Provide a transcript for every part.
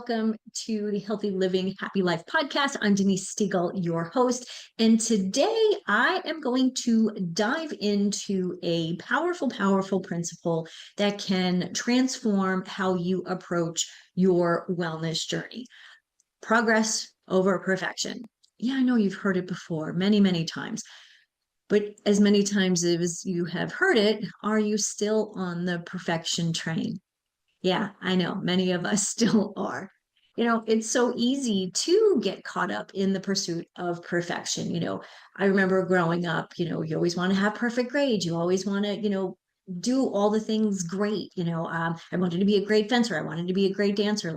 welcome to the Healthy Living, Happy Life podcast. I'm Denise Stiegel, your host. And today I am going to dive into a powerful, powerful principle that can transform how you approach your wellness journey. Progress over perfection. Yeah, I know you've heard it before many, many times. But as many times as you have heard it, are you still on the perfection train? Yeah, I know many of us still are. It's so easy to get caught up in the pursuit of perfection. I remember growing up, you always want to have perfect grades. You always want to, do all the things great. I wanted to be a great fencer. I wanted to be a great dancer,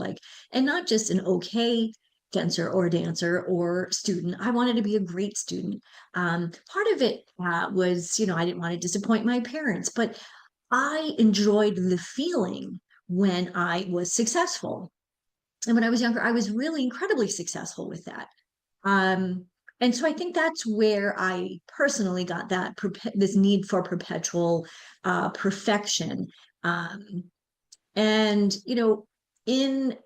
and not just an okay fencer or dancer or student. I wanted to be a great student. Part of it was, I didn't want to disappoint my parents, but I enjoyed the feeling when I was successful. And when I was younger, I was really incredibly successful with that. Um, and so I think that's where I personally got this need for perpetual perfection. Um, and in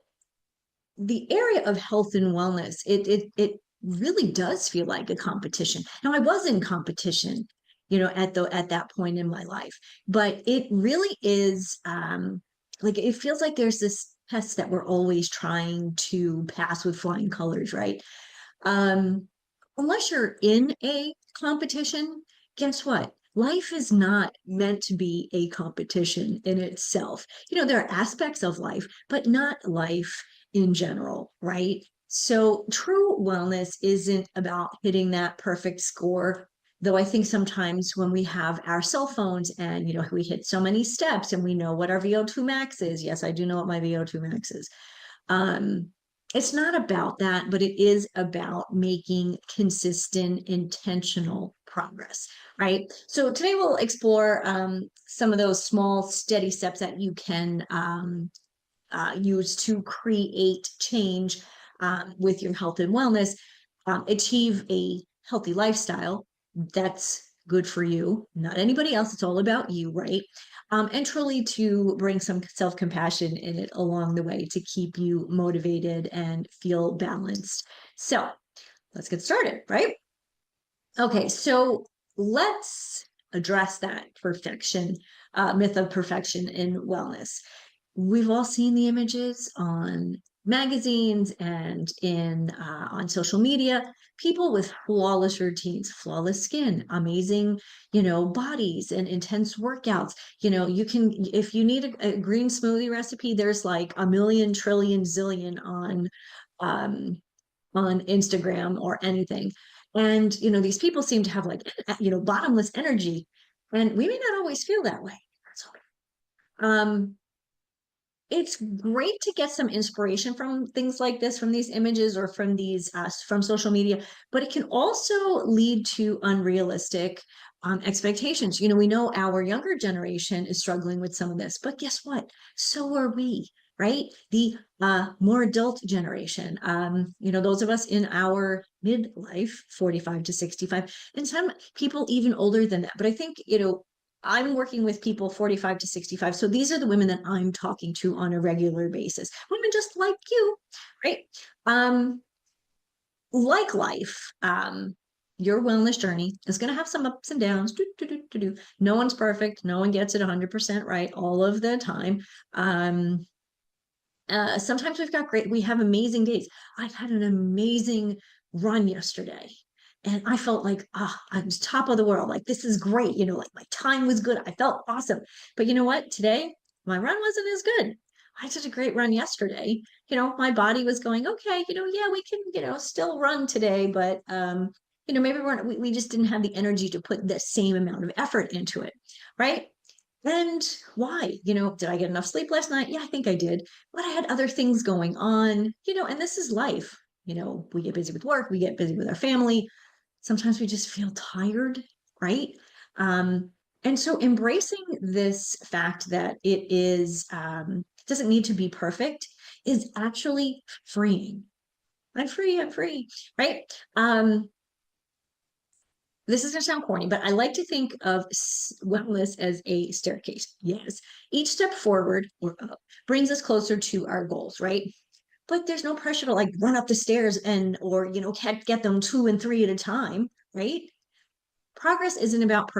the area of health and wellness, it really does feel like a competition. Now, I was in competition, at that point in my life, but it really is like it feels like there's this test that we're always trying to pass with flying colors, right? Um, Unless you're in a competition, guess what? Life is not meant to be a competition in itself. There are aspects of life, but not life in general, right? So true wellness isn't about hitting that perfect score. Though I think sometimes when we have our cell phones and we hit so many steps and we know what our VO2 max is. Yes, I do know what my VO2 max is. Um, it's not about that, but it is about making consistent, intentional progress, right? So today we'll explore some of those small, steady steps that you can use to create change with your health and wellness, achieve a healthy lifestyle that's good for you, not anybody else. It's all about you, right? And truly to bring some self-compassion in it along the way to keep you motivated and feel balanced. So let's get started, right? Okay, so let's address that myth of perfection in wellness. We've all seen the images on magazines and in on social media, people with flawless routines, flawless skin, amazing bodies and intense workouts. You can, if you need a green smoothie recipe, there's like a million trillion zillion um on Instagram or anything. And these people seem to have bottomless energy, and we may not always feel that way. That's okay. It's great to get some inspiration from things like this, from these images or from these from social media, but it can also lead to unrealistic expectations. We know our younger generation is struggling with some of this, but guess what? So are we, right? The more adult generation, those of us in our midlife, 45 to 65, and some people even older than that. But I think, I'm working with people 45 to 65. So these are the women that I'm talking to on a regular basis. Women just like you, right? Like life, your wellness journey is going to have some ups and downs. No one's perfect. No one gets it 100% right all of the time. Sometimes we have amazing days. I've had an amazing run yesterday. And I felt like, I was top of the world. Like, this is great. Like my time was good. I felt awesome. But you know what? Today, my run wasn't as good. I did a great run yesterday. My body was going, okay, yeah, we can, still run today. But, maybe we just didn't have the energy to put the same amount of effort into it. Right. And why? Did I get enough sleep last night? Yeah, I think I did. But I had other things going on, and this is life. We get busy with work, we get busy with our family. Sometimes we just feel tired, right? And so embracing this fact that it doesn't need to be perfect is actually freeing. I'm free, right? This is going to sound corny, but I like to think of wellness as a staircase. Yes. Each step forward or up brings us closer to our goals, right? but there's no pressure to like run up the stairs and, or, get them 2 and 3 at a time, right? Progress isn't about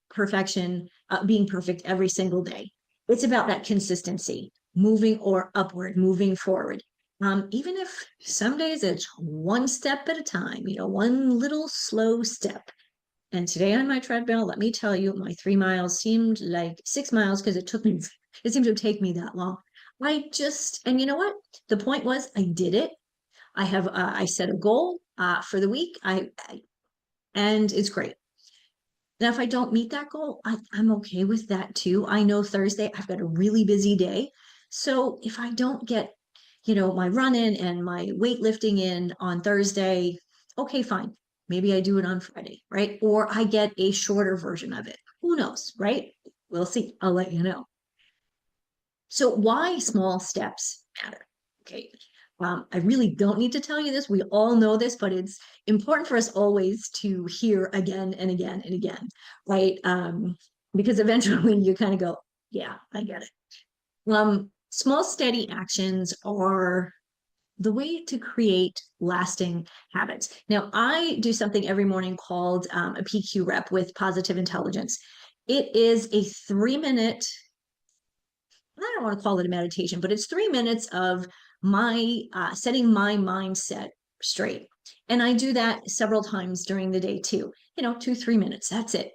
perfection, being perfect every single day. It's about that consistency, moving or upward, moving forward. Even if some days it's one step at a time, one little slow step. And today on my treadmill, let me tell you, my 3 miles seemed like 6 miles because it seemed to take me that long. And you know what? The point was, I did it. I set a goal for the week. And it's great. Now, if I don't meet that goal, I'm okay with that too. I know Thursday I've got a really busy day. So if I don't get, my run in and my weightlifting in on Thursday, okay, fine. Maybe I do it on Friday, right? Or I get a shorter version of it. Who knows, right? We'll see. I'll let you know. So why small steps matter? Okay. I really don't need to tell you this. We all know this, but it's important for us always to hear again and again and again, right? Because eventually you kind of go, yeah, I get it. Small, steady actions are the way to create lasting habits. Now, I do something every morning called a PQ rep with positive intelligence. It is a 3 minute, I don't want to call it a meditation, but it's 3 minutes of my setting my mindset straight. And I do that several times during the day too. 2, 3 minutes. That's it.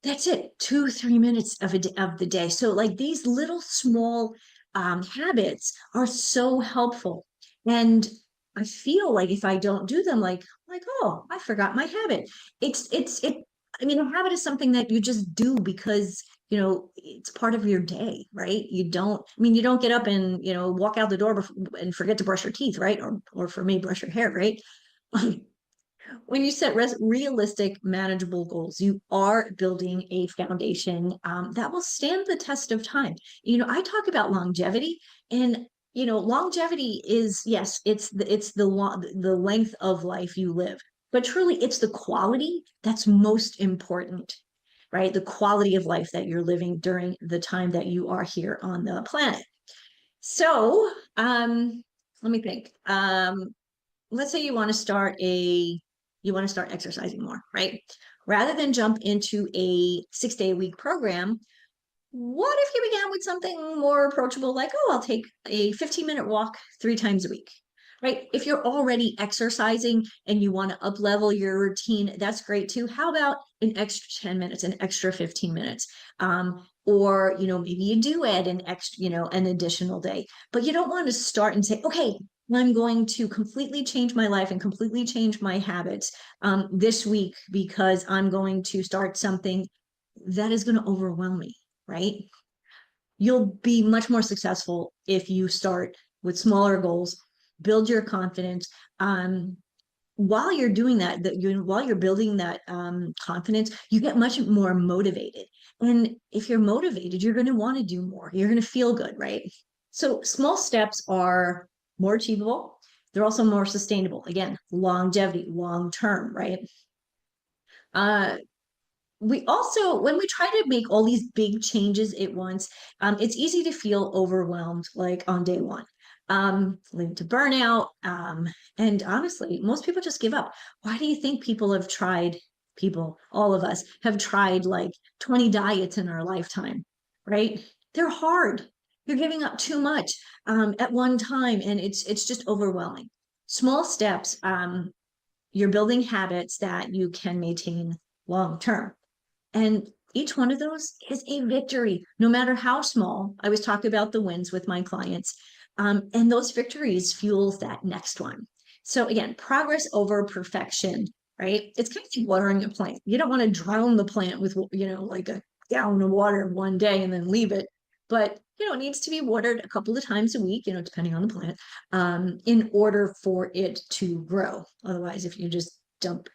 That's it. 2, 3 minutes of the day. So like these little small habits are so helpful. And I feel like if I don't do them, oh, I forgot my habit. It. I mean, a habit is something that you just do because it's part of your day, right? You don't get up and walk out the door and forget to brush your teeth, right? Or for me, brush your hair, right? When you set realistic, manageable goals, you are building a foundation that will stand the test of time. I talk about longevity, and longevity is, yes, the length of life you live, but truly, it's the quality that's most important, right? The quality of life that you're living during the time that you are here on the planet. So, let me think. Let's say you want to start exercising more, right? Rather than jump into a 6 day week program, what if you began with something more approachable, like, oh, I'll take a 15-minute walk 3 times a week, right? If you're already exercising and you want to up level your routine, that's great too. How about an extra 10 minutes, an extra 15 minutes? Or, maybe you do add an extra, an additional day, but you don't want to start and say, okay, I'm going to completely change my life and completely change my habits this week because I'm going to start something that is going to overwhelm me, right? You'll be much more successful if you start with smaller goals, build your confidence. While you're doing that, while you're building that confidence, you get much more motivated. And if you're motivated, you're going to want to do more. You're going to feel good, right? So small steps are more achievable. They're also more sustainable. Again, longevity, long term, right? We also, when we try to make all these big changes at once, it's easy to feel overwhelmed, like on day one, leading to burnout. And honestly, most people just give up. Why do you think all of us have tried like 20 diets in our lifetime, right? They're hard. You're giving up too much at one time, and it's just overwhelming. Small steps, you're building habits that you can maintain long term. And each one of those is a victory, no matter how small. I was talking about the wins with my clients, and those victories fuels that next one. So again, progress over perfection, right? It's kind of like watering a plant. You don't want to drown the plant with, like a gallon of water one day and then leave it. But, it needs to be watered a couple of times a week, depending on the plant, in order for it to grow. Otherwise, if you just dump,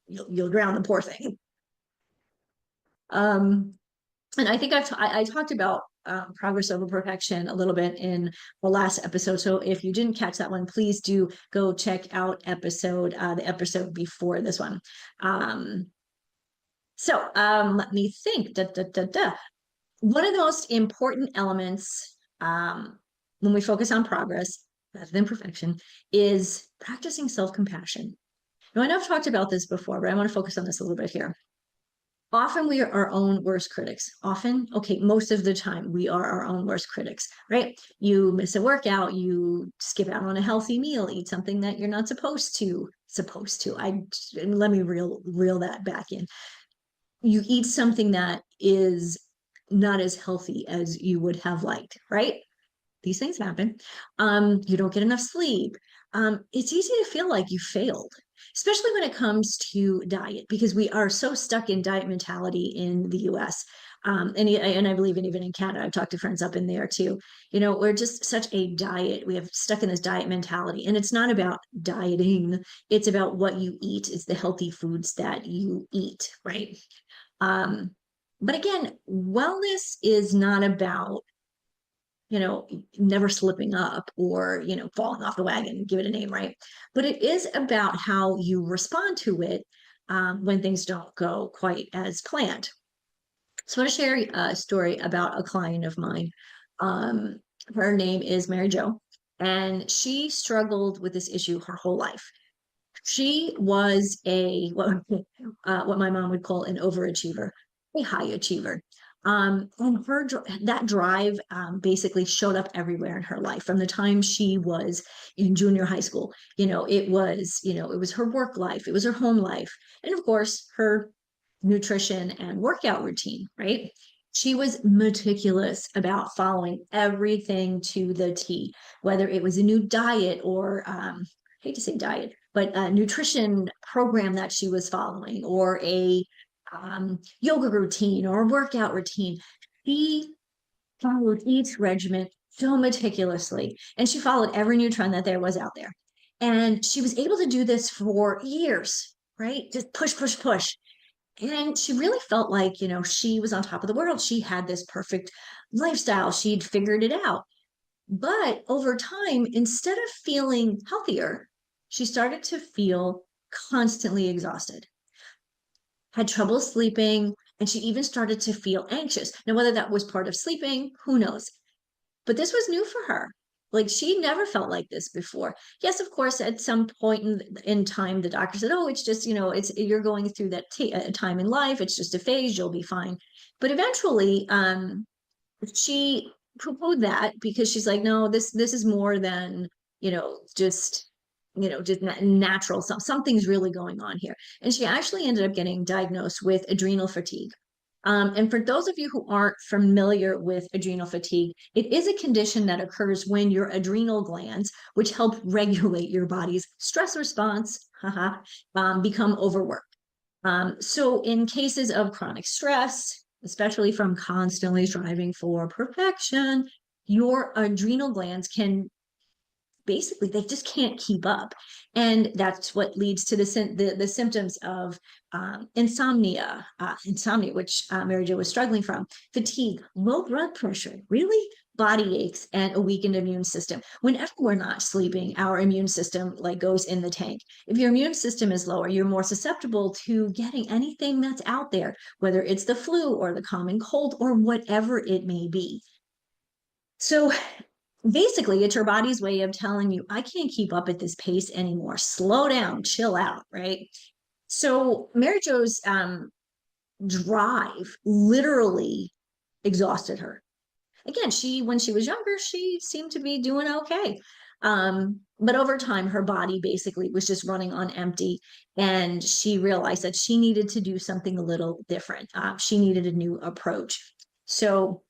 you'll drown the poor thing. And I think I talked about progress over perfection a little bit in the last episode. So if you didn't catch that one, please do go check out the episode before this one. Let me think. One of the most important elements when we focus on progress rather than perfection, is practicing self-compassion. Now, I know I've talked about this before, but I want to focus on this a little bit here. Often we are our own worst critics. Often, okay, most of the time, we are our own worst critics, right? You miss a workout, you skip out on a healthy meal, eat something that you're not supposed to. Let me reel that back in. You eat something that is not as healthy as you would have liked, right? These things happen. You don't get enough sleep. It's easy to feel like you failed, especially when it comes to diet, because we are so stuck in diet mentality in the US. And I believe even in Canada, I've talked to friends up in there too. We're just such a diet. We have stuck in this diet mentality, and it's not about dieting. It's about what you eat. It's the healthy foods that you eat, right? Um, but again, wellness is not about never slipping up or, falling off the wagon, give it a name, right? But it is about how you respond to it when things don't go quite as planned. So I want to share a story about a client of mine. Um, Her name is Mary Jo, and she struggled with this issue her whole life. She was what my mom would call an overachiever, a high achiever. And that drive basically showed up everywhere in her life from the time she was in junior high school. It was her work life, it was her home life, and of course her nutrition and workout routine, right? She was meticulous about following everything to the T, whether it was a new diet or I hate to say diet, but a nutrition program that she was following, or a yoga routine or a workout routine. She followed each regimen so meticulously, and she followed every new trend that there was out there. And she was able to do this for years, right? Just push, push, push. And she really felt like, she was on top of the world. She had this perfect lifestyle. She'd figured it out. But over time, instead of feeling healthier, she started to feel constantly exhausted, had trouble sleeping, and she even started to feel anxious. Now, whether that was part of sleeping, who knows? But this was new for her. Like, she never felt like this before. Yes, of course, at some point in time, the doctor said, "Oh, it's just, you're going through that time in life. It's just a phase. You'll be fine." But eventually, she poo-pooed that because she's like, no, this is more than just just natural. Something's really going on here, and she actually ended up getting diagnosed with adrenal fatigue. And for those of you who aren't familiar with adrenal fatigue, it is a condition that occurs when your adrenal glands, which help regulate your body's stress response, become overworked. So in cases of chronic stress, especially from constantly striving for perfection, your adrenal glands can basically they just can't keep up, and that's what leads to the symptoms of insomnia, which Mary Jo was struggling from, fatigue, low blood pressure, really body aches, and a weakened immune system. Whenever we're not sleeping, our immune system like goes in the tank. If your immune system is lower, you're more susceptible to getting anything that's out there, whether it's the flu or the common cold or whatever it may be. So basically, it's your body's way of telling you, I can't keep up at this pace anymore. Slow down, chill out, right? So Mary Jo's drive literally exhausted her. Again, when she was younger, she seemed to be doing okay. But over time, her body basically was just running on empty, and she realized that she needed to do something a little different. She needed a new approach. So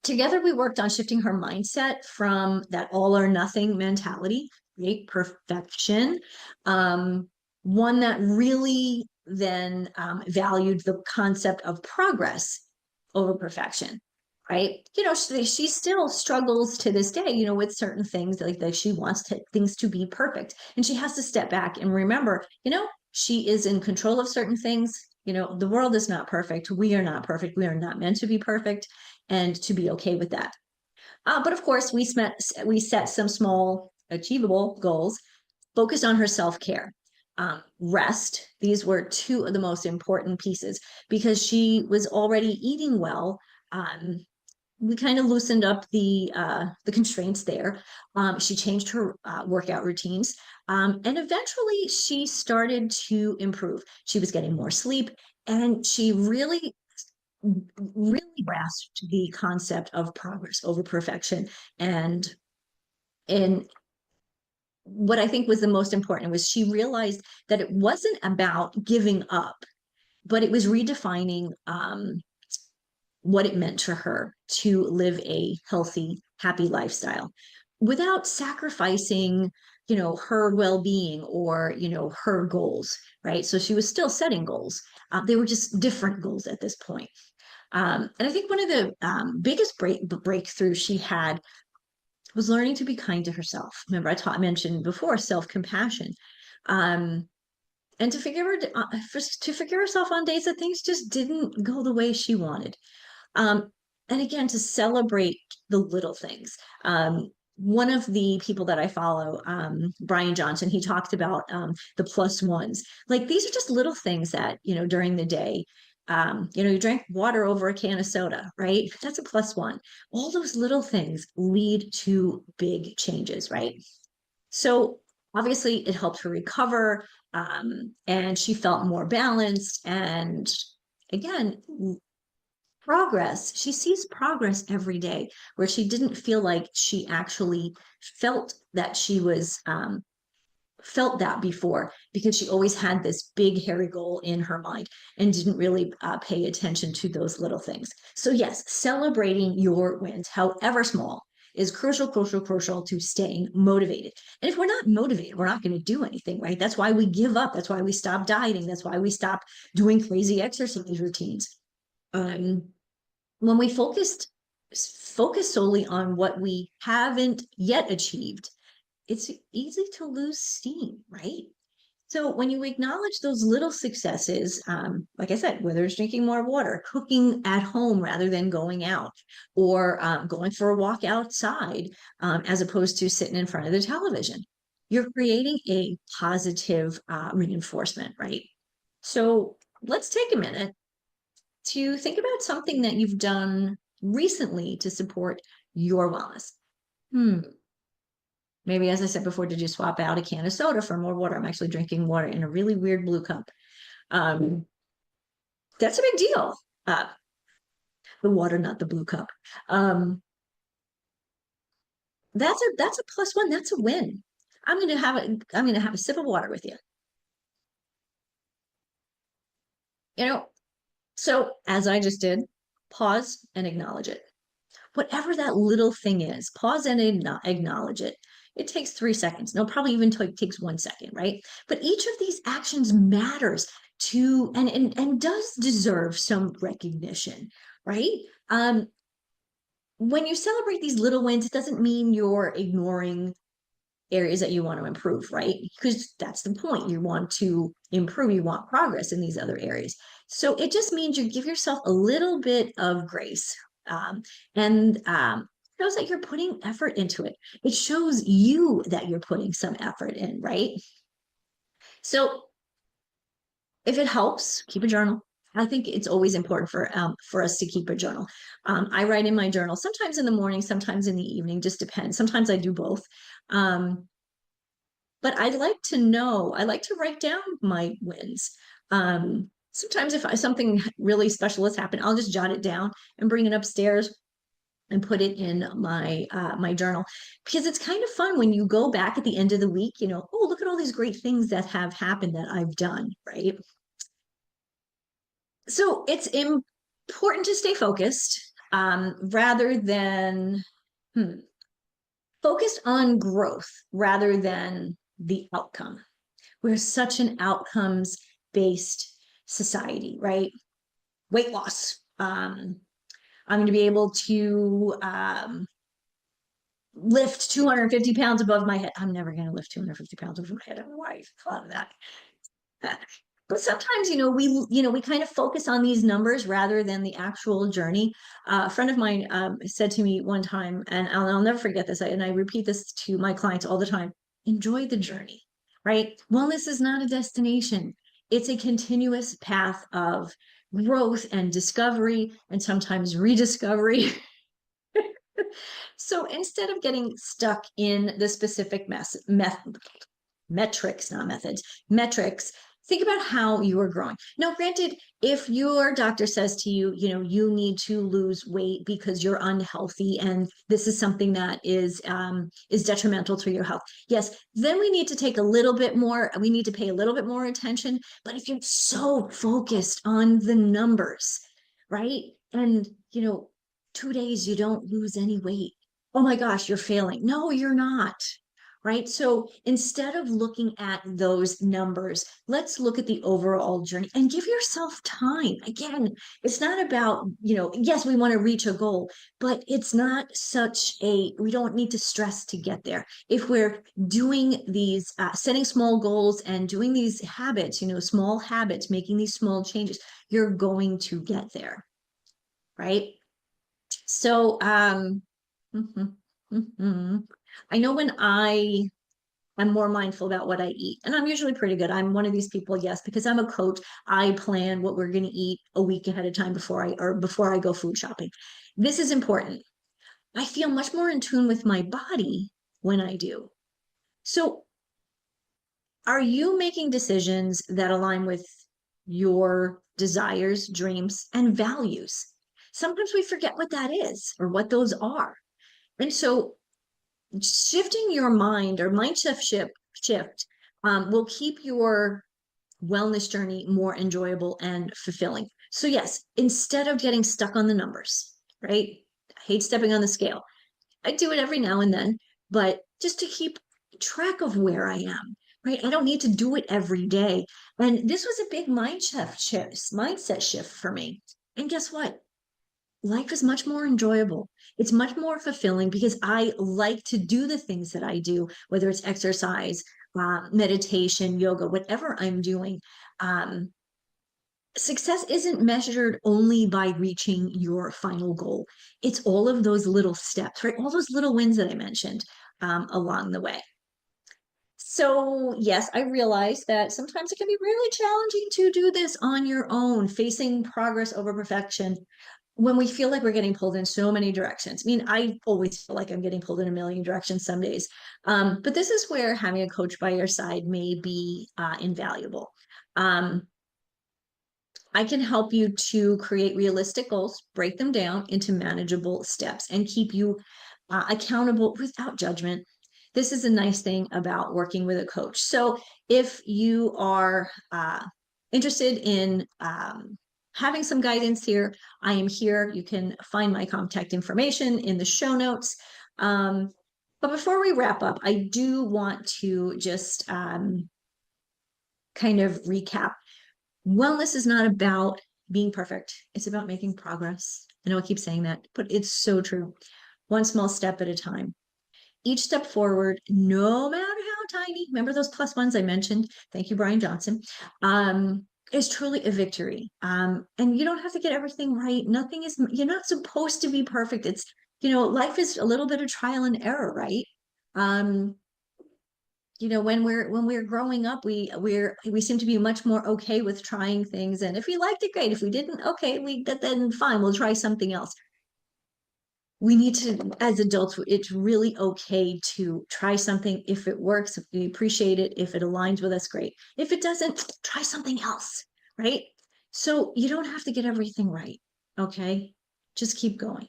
together, we worked on shifting her mindset from that all or nothing mentality, right? Perfection. One that really then valued the concept of progress over perfection, right? She still struggles to this day, with certain things like she wants things to be perfect. And she has to step back and remember, she is in control of certain things. The world is not perfect. We are not perfect. We are not meant to be perfect, and to be okay with that. But of course, we set some small achievable goals focused on her self-care. Rest. These were two of the most important pieces because she was already eating well. we kind of loosened up the constraints there. She changed her workout routines, and eventually she started to improve. She was getting more sleep, and she really grasped the concept of progress over perfection. And what I think was the most important was she realized that it wasn't about giving up, but it was redefining what it meant to her to live a healthy, happy lifestyle without sacrificing, her well-being or, her goals, right? So she was still setting goals. They were just different goals at this point. And I think one of the biggest breakthroughs she had was learning to be kind to herself. Remember, mentioned before self-compassion. Um, and to forgive herself on days that things just didn't go the way she wanted. Um, and again, to celebrate the little things. One of the people that I follow, Brian Johnson, he talked about the plus ones. Like these are just little things that, during the day, you drank water over a can of soda, right? That's a plus one. All those little things lead to big changes, right? So obviously it helped her recover, and she felt more balanced. And again, progress, she sees progress every day where she didn't feel like she actually felt that she was felt that before, because she always had this big hairy goal in her mind and didn't really pay attention to those little things. So yes, celebrating your wins, however small, is crucial to staying motivated. And if we're not motivated, we're not going to do anything, right? That's why we give up. That's why we stop dieting. That's why we stop doing crazy exercise routines. um, when we focus solely on what we haven't yet achieved, it's easy to lose steam, right? So when you acknowledge those little successes, like I said, whether it's drinking more water, cooking at home rather than going out, or going for a walk outside, as opposed to sitting in front of the television, you're creating a positive reinforcement, right? So let's take a minute to think about something that you've done recently to support your wellness. Hmm. Maybe, as I said before, did you swap out a can of soda for more water? I'm actually drinking water in a really weird blue cup. Um, that's a big deal. Uh, the water, not the blue cup. Um, that's a plus one. That's a win. I'm gonna have a sip of water with you. You know, so as I just did, pause and acknowledge it. Whatever that little thing is, pause and acknowledge it. It takes 3 seconds. No, probably even takes 1 second, right? But each of these actions matters to and does deserve some recognition, right? Um, when you celebrate these little wins, it doesn't mean you're ignoring areas that you want to improve, right? Because that's the point. You want to improve, you want progress in these other areas. So it just means you give yourself a little bit of grace, and shows that you're putting effort into it. It shows you that you're putting some effort in, right? So if it helps, keep a journal. I think it's always important for us to keep a journal. I write in my journal sometimes in the morning, sometimes in the evening, just depends. Sometimes I do both. Um, but I like to write down my wins. Sometimes if something really special has happened, I'll just jot it down and bring it upstairs and put it in my journal, because it's kind of fun when you go back at the end of the week, oh, look at all these great things that have happened that I've done, right? So it's important to stay focused, rather than focused on growth rather than the outcome. We're such an outcomes based society, right? Weight loss. I'm going to be able to lift 250 pounds above my head. I'm never going to lift 250 pounds over my head. I don't know why I thought of that. But sometimes, we kind of focus on these numbers rather than the actual journey. A friend of mine said to me one time, and I'll never forget this, and I repeat this to my clients all the time: enjoy the journey, right? Wellness is not a destination. It's a continuous path of growth and discovery, and sometimes rediscovery. So instead of getting stuck in the specific metrics, not methods, metrics, think about how you are growing. Now, granted, if your doctor says to you, you need to lose weight because you're unhealthy and this is something that is detrimental to your health, yes, then we need to take a little bit more, we need to pay a little bit more attention. But if you're so focused on the numbers, right? And 2 days you don't lose any weight. Oh my gosh, you're failing. No, you're not. Right. So instead of looking at those numbers, let's look at the overall journey and give yourself time. Again, it's not about, yes, we want to reach a goal, but it's not we don't need to stress to get there. If we're doing these, setting small goals and doing these habits, small habits, making these small changes, you're going to get there. Right. So, mhm, mhm. I know when I'm more mindful about what I eat, and I'm usually pretty good. I'm one of these people, yes, because I'm a coach. I plan what we're going to eat a week ahead of time before I go food shopping. This is important. I feel much more in tune with my body when I do. So, are you making decisions that align with your desires, dreams, and values? Sometimes we forget what that is or what those are. And so shifting your mind or mind shift will keep your wellness journey more enjoyable and fulfilling. So yes, instead of getting stuck on the numbers, right? I hate stepping on the scale. I do it every now and then, but just to keep track of where I am, right? I don't need to do it every day. And this was a big mindset shift for me. And guess what? Life is much more enjoyable. It's much more fulfilling because I like to do the things that I do, whether it's exercise, meditation, yoga, whatever I'm doing. Um, Success isn't measured only by reaching your final goal. It's all of those little steps, right? All those little wins that I mentioned along the way. So, yes, I realize that sometimes it can be really challenging to do this on your own, facing progress over perfection when we feel like we're getting pulled in so many directions. I mean, I always feel like I'm getting pulled in a million directions some days. But this is where having a coach by your side may be invaluable. Um, I can help you to create realistic goals, break them down into manageable steps, and keep you accountable without judgment. This is a nice thing about working with a coach. So if you are interested in having some guidance here, I am here. You can find my contact information in the show notes. But before we wrap up, I do want to just kind of recap. Wellness is not about being perfect. It's about making progress. I know I keep saying that, but it's so true. One small step at a time. Each step forward, no matter how tiny, remember those plus ones I mentioned? Thank you, Brian Johnson. Is truly a victory. And you don't have to get everything right. You're not supposed to be perfect. Life is a little bit of trial and error, right? Um, when we're growing up, we seem to be much more okay with trying things. And if we liked it, great. If we didn't, okay, then fine, we'll try something else. We need to, as adults, it's really okay to try something. If it works, if we appreciate it, if it aligns with us, great. If it doesn't, try something else, right? So you don't have to get everything right. Okay. Just keep going.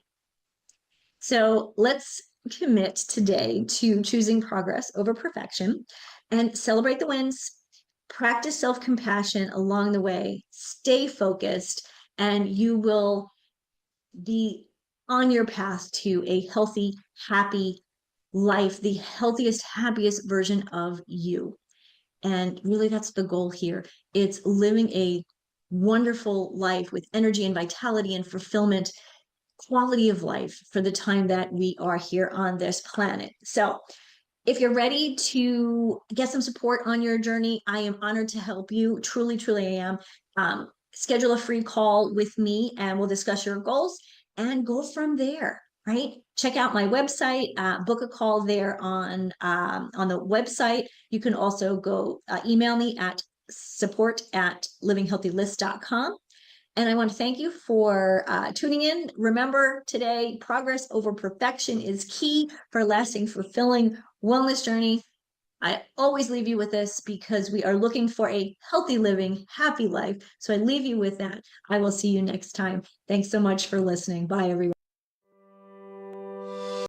So let's commit today to choosing progress over perfection and celebrate the wins, practice self compassion along the way, stay focused, and you will be on your path to a healthy, happy life, the healthiest, happiest version of you. And really, that's the goal here. It's living a wonderful life with energy and vitality and fulfillment, quality of life for the time that we are here on this planet. So, if you're ready to get some support on your journey, I am honored to help you. Truly, truly, I am. Schedule a free call with me and we'll discuss your goals and go from there, right? Check out my website, book a call there on the website. You can also go email me at support@livinghealthylist.com. And I want to thank you for tuning in. Remember today, progress over perfection is key for a lasting, fulfilling wellness journey. I always leave you with this because we are looking for a healthy living, happy life. So I leave you with that. I will see you next time. Thanks so much for listening. Bye, everyone.